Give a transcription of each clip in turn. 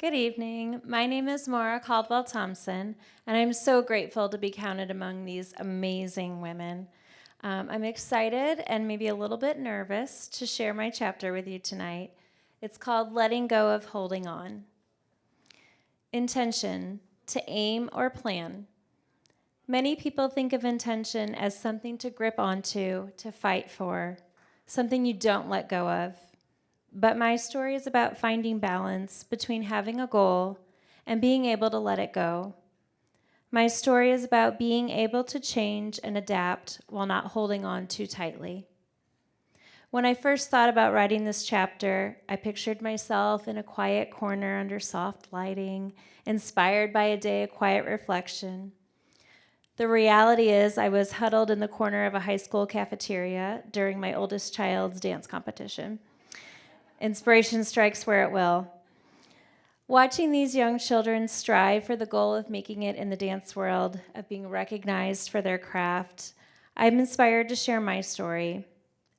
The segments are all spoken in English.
Good evening. My name is Maura Caldwell Thompson, and I'm so grateful to be counted among these amazing women. I'm excited and maybe a little bit nervous to share my chapter with you tonight. It's called Letting Go of Holding On. Intention, to aim or plan. Many people think of intention as something to grip onto, to fight for, something you don't let go of. But my story is about finding balance between having a goal and being able to let it go. My story is about being able to change and adapt while not holding on too tightly. When I first thought about writing this chapter, I pictured myself in a quiet corner under soft lighting, inspired by a day of quiet reflection. The reality is I was huddled in the corner of a high school cafeteria during my oldest child's dance competition. Inspiration strikes where it will. Watching these young children strive for the goal of making it in the dance world, of being recognized for their craft, I'm inspired to share my story.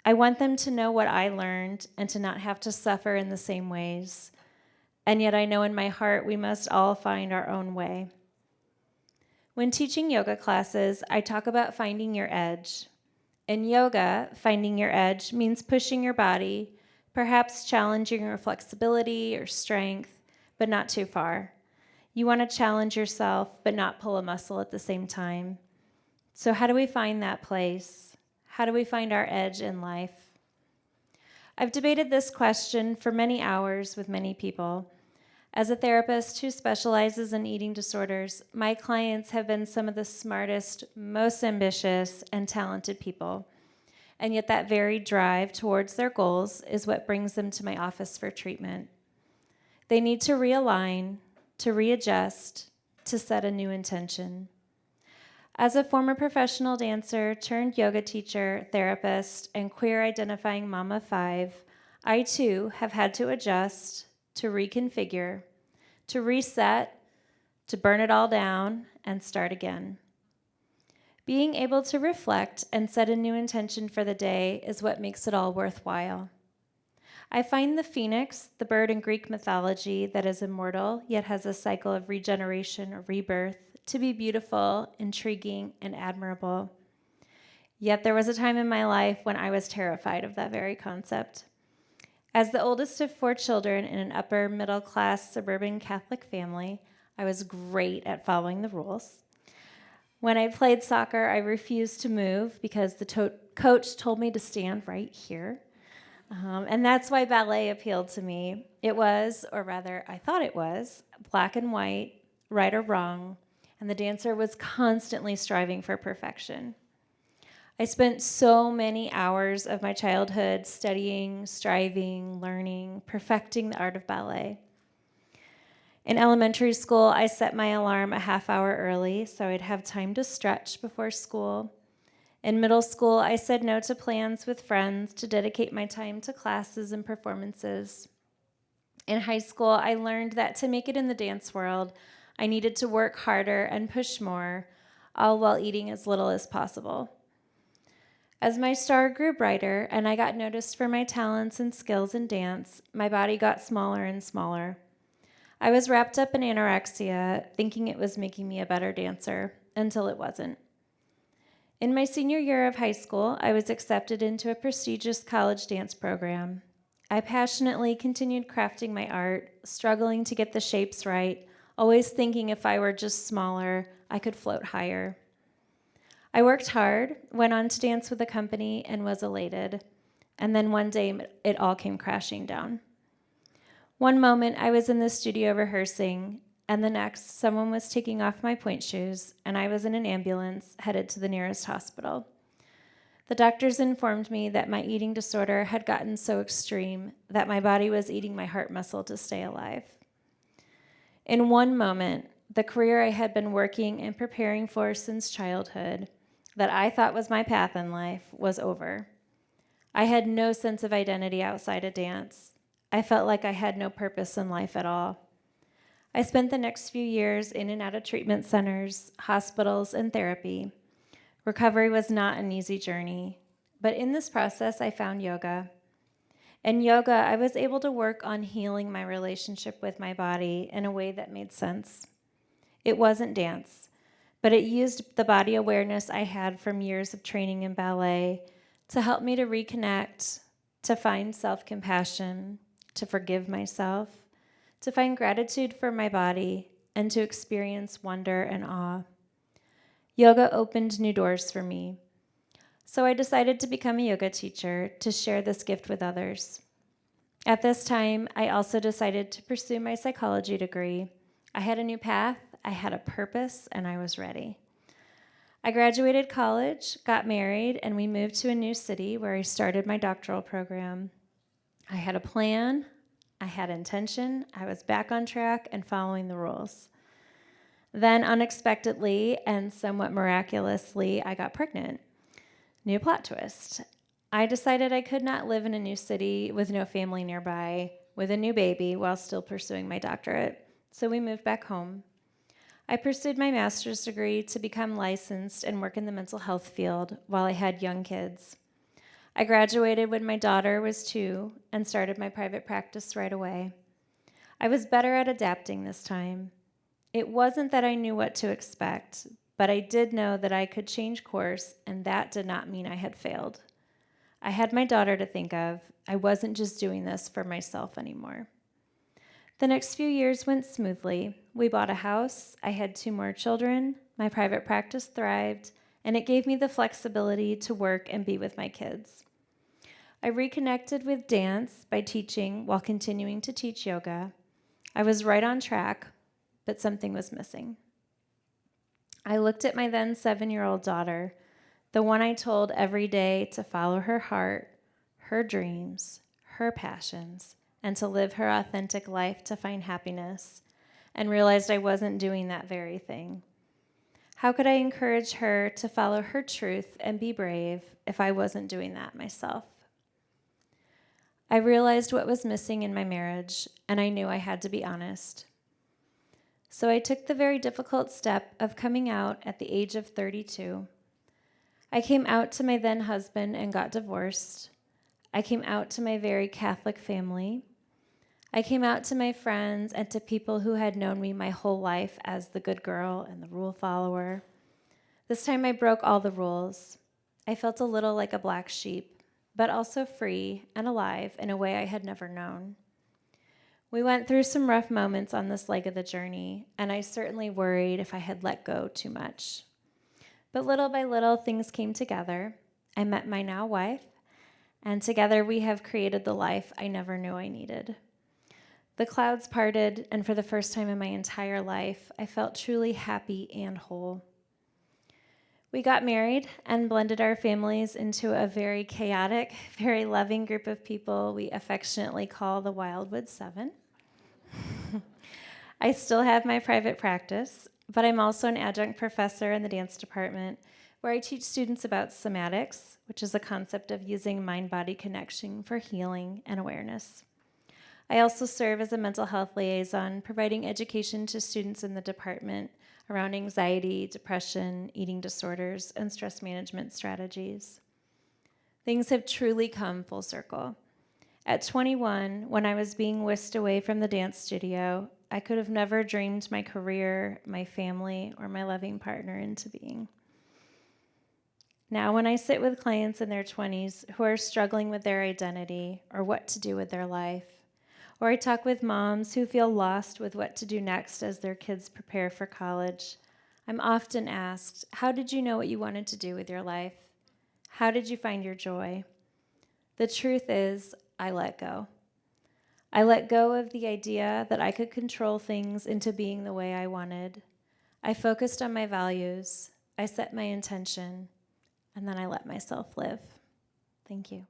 I want them to know what I learned and to not have to suffer in the same ways. And yet I know in my heart we must all find our own way. When teaching yoga classes, I talk about finding your edge. In yoga, finding your edge means pushing your body, perhaps challenging your flexibility or strength, but not too far. You want to challenge yourself, but not pull a muscle at the same time. So how do we find that place? How do we find our edge in life? I've debated this question for many hours with many people. As a therapist who specializes in eating disorders, my clients have been some of the smartest, most ambitious, and talented people. And yet that very drive towards their goals is what brings them to my office for treatment. They need to realign, to readjust, to set a new intention. As a former professional dancer turned yoga teacher, therapist, and queer-identifying mom of 5, I too have had to adjust, to reconfigure, to reset, to burn it all down, and start again. Being able to reflect and set a new intention for the day is what makes it all worthwhile. I find the phoenix, the bird in Greek mythology that is immortal, yet has a cycle of regeneration or rebirth, to be beautiful, intriguing, and admirable. Yet there was a time in my life when I was terrified of that very concept. As the oldest of 4 children in an upper middle-class suburban Catholic family, I was great at following the rules. When I played soccer, I refused to move because the coach told me to stand right here. And that's why ballet appealed to me. It was, or rather, I thought it was, black and white, right or wrong, and the dancer was constantly striving for perfection. I spent so many hours of my childhood studying, striving, learning, perfecting the art of ballet. In elementary school, I set my alarm a half hour early so I'd have time to stretch before school. In middle school, I said no to plans with friends to dedicate my time to classes and performances. In high school, I learned that to make it in the dance world, I needed to work harder and push more, all while eating as little as possible. As my star grew brighter and I got noticed for my talents and skills in dance, my body got smaller and smaller. I was wrapped up in anorexia, thinking it was making me a better dancer, until it wasn't. In my senior year of high school, I was accepted into a prestigious college dance program. I passionately continued crafting my art, struggling to get the shapes right, always thinking if I were just smaller, I could float higher. I worked hard, went on to dance with the company, and was elated. And then one day, it all came crashing down. One moment, I was in the studio rehearsing, and the next, someone was taking off my pointe shoes, and I was in an ambulance headed to the nearest hospital. The doctors informed me that my eating disorder had gotten so extreme that my body was eating my heart muscle to stay alive. In one moment, the career I had been working and preparing for since childhood, that I thought was my path in life, was over. I had no sense of identity outside of dance. I felt like I had no purpose in life at all. I spent the next few years in and out of treatment centers, hospitals, and therapy. Recovery was not an easy journey, but in this process, I found yoga. In yoga, I was able to work on healing my relationship with my body in a way that made sense. It wasn't dance, but it used the body awareness I had from years of training in ballet to help me to reconnect, to find self-compassion, to forgive myself, to find gratitude for my body, and to experience wonder and awe. Yoga opened new doors for me. So I decided to become a yoga teacher to share this gift with others. At this time, I also decided to pursue my psychology degree. I had a new path, I had a purpose, and I was ready. I graduated college, got married, and we moved to a new city where I started my doctoral program. I had a plan, I had intention, I was back on track and following the rules. Then, unexpectedly and somewhat miraculously, I got pregnant. New plot twist. I decided I could not live in a new city with no family nearby, with a new baby, while still pursuing my doctorate. So we moved back home. I pursued my master's degree to become licensed and work in the mental health field while I had young kids. I graduated when my daughter was 2 and started my private practice right away. I was better at adapting this time. It wasn't that I knew what to expect, but I did know that I could change course, and that did not mean I had failed. I had my daughter to think of. I wasn't just doing this for myself anymore. The next few years went smoothly. We bought a house, I had 2 more children, my private practice thrived, and it gave me the flexibility to work and be with my kids. I reconnected with dance by teaching while continuing to teach yoga. I was right on track, but something was missing. I looked at my then 7-year-old daughter, the one I told every day to follow her heart, her dreams, her passions, and to live her authentic life to find happiness, and realized I wasn't doing that very thing. How could I encourage her to follow her truth and be brave if I wasn't doing that myself? I realized what was missing in my marriage, and I knew I had to be honest. So I took the very difficult step of coming out at the age of 32. I came out to my then husband and got divorced. I came out to my very Catholic family. I came out to my friends and to people who had known me my whole life as the good girl and the rule follower. This time I broke all the rules. I felt a little like a black sheep, but also free and alive in a way I had never known. We went through some rough moments on this leg of the journey, and I certainly worried if I had let go too much. But little by little, things came together. I met my now wife, and together we have created the life I never knew I needed. The clouds parted, and for the first time in my entire life, I felt truly happy and whole. We got married and blended our families into a very chaotic, very loving group of people we affectionately call the Wildwood 7. I still have my private practice, but I'm also an adjunct professor in the dance department where I teach students about somatics, which is a concept of using mind-body connection for healing and awareness. I also serve as a mental health liaison, providing education to students in the department around anxiety, depression, eating disorders, and stress management strategies. Things have truly come full circle. At 21, when I was being whisked away from the dance studio, I could have never dreamed my career, my family, or my loving partner into being. Now, when I sit with clients in their 20s who are struggling with their identity or what to do with their life, or I talk with moms who feel lost with what to do next as their kids prepare for college, I'm often asked, how did you know what you wanted to do with your life? How did you find your joy? The truth is, I let go. I let go of the idea that I could control things into being the way I wanted. I focused on my values, I set my intention, and then I let myself live. Thank you.